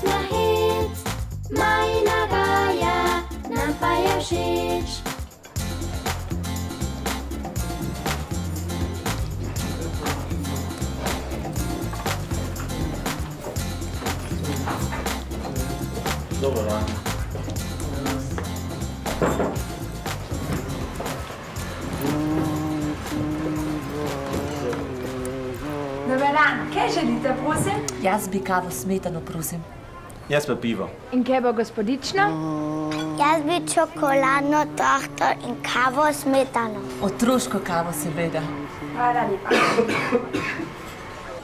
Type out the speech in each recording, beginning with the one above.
na hec, majna gaja, nam pa je všeč. Dobar dan. Dobar dan, kaj želite, prosim? Jaz bi kavo smetano, prosim. Jaz pa pivo. In kaj bo gospodično? Jaz bi čokoladno torto in kavo smetano. Otroško kavo, seveda. Hvala lepa.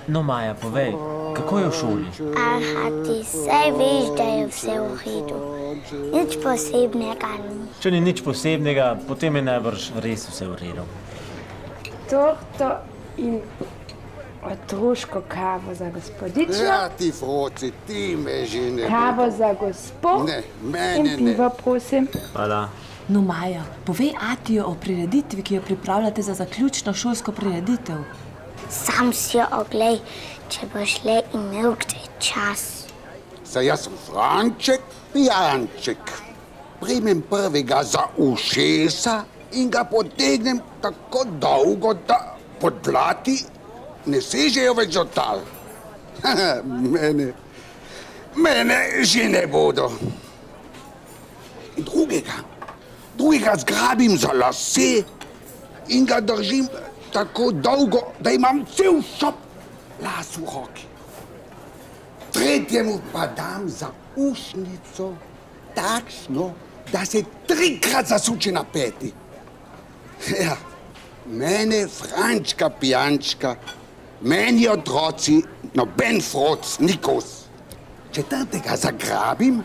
No, Maja, povej, kako je v šoli? Aha, ti saj veš, da je vse v redu. Nič posebnega ni. Če ni nič posebnega, potem je najbrž res vse v redu. Torto in otroško kavo za gospodično. Ja, ti froci, ti me že ne... Kavo za gospo. Ne, mene in pivo, prosim. Hvala. No, Maja, povej Atiju o prireditvi, ki jo pripravljate za zaključno šolsko prireditev. Sam si jo oglej, če boš le imel kdaj čas. Saj jaz sem Franček Pijanček. Primem prvega za ušesa in ga potegnem tako dolgo, da podplati ne sežejo več od tal. Mene že ne bodo. In drugega zgrabim za lase in ga držim tako dolgo, da imam cel šop las v roki. Tretjemu pa dam za ušnico takšno, da se 3-krat zasuče na peti. Ja, mene Frančka Pijančka, meni otroci, noben froc, nikos. Četrtega zagrabim,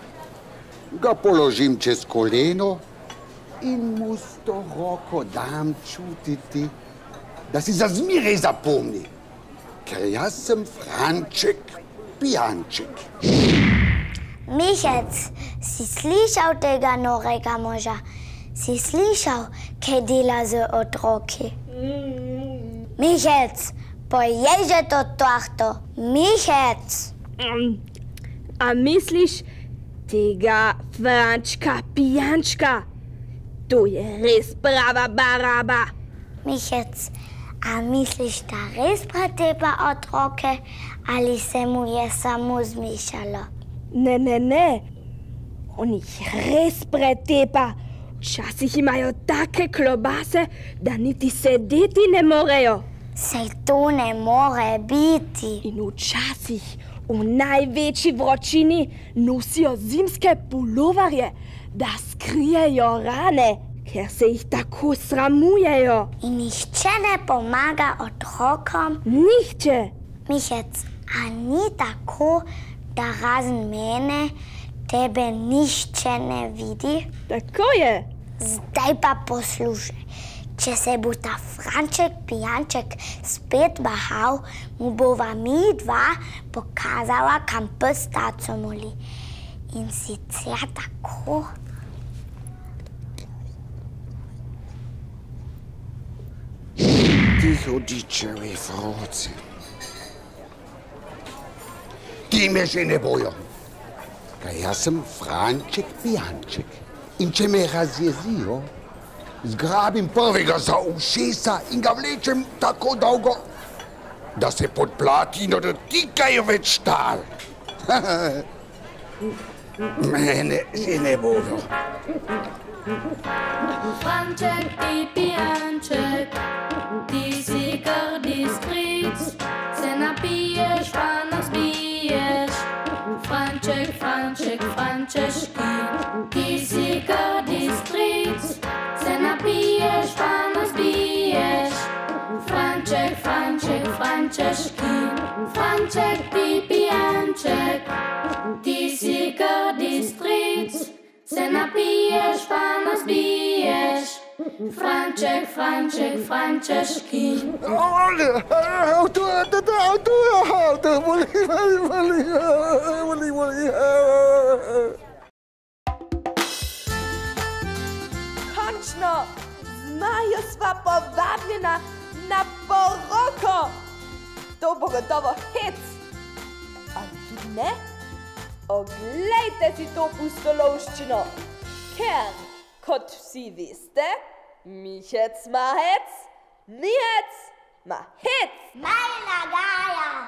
ga položim čez koleno in mu s to roko dam čutiti, da si za zmeraj zapomni, ker jaz sem Franček Pijanček. Michec, si slišal tega norega moža? Si slišal, kaj dela z otroki? Michec, pojej že to torto. Michec! A misliš tega Frančka Pijančka? To je res prava baraba. Michec, a misliš, da res pretepa otroke ali se mu je samo zmišalo? Ne. On jih res pretepa. Včasih imajo take klobase, da niti sedeti ne morejo. Saj to ne more biti. In včasih v največji vročini nosijo zimske pulovarje, da skrijejo rane, ker se jih tako sramujejo. In nihče ne pomaga otrokom? Nihče. Michec, a ni tako, da razen mene tebe nihče ne vidi? Tako je. Zdaj pa poslušaj. Če se bo ta Franček Pijanček spet bahal, mu bova mi dva pokazala, kam pes taco moli. In sicer tako... Ti hudičevi froci. Ti me že ne bojo. Kaj jaz sem Franček Pijanček. In če me razjezijo, zgrabim prvega za ušesa in ga vlečem tako dolgo, da se podplati in dotikajo več tal. Mene že ne bodo. Franček Pijanček, ti si grdi stric, se napiješ pa nas biješ. Franček, Frančeški, ti si grdi stric, se napiješ pa nas biješ. Franček, Frančeški, Franček Pijanček, ti si grdi stric, se napiješ pa nas biješ. Franček, Frančeški. Končno, z Majo sva povabljena na poroko. To bo gotovo hec. Ali tudi ne? Oglejte si to pustolovščino, ker, kot vsi veste, mihec, mahec, nihec, mahec. Majna Gaja!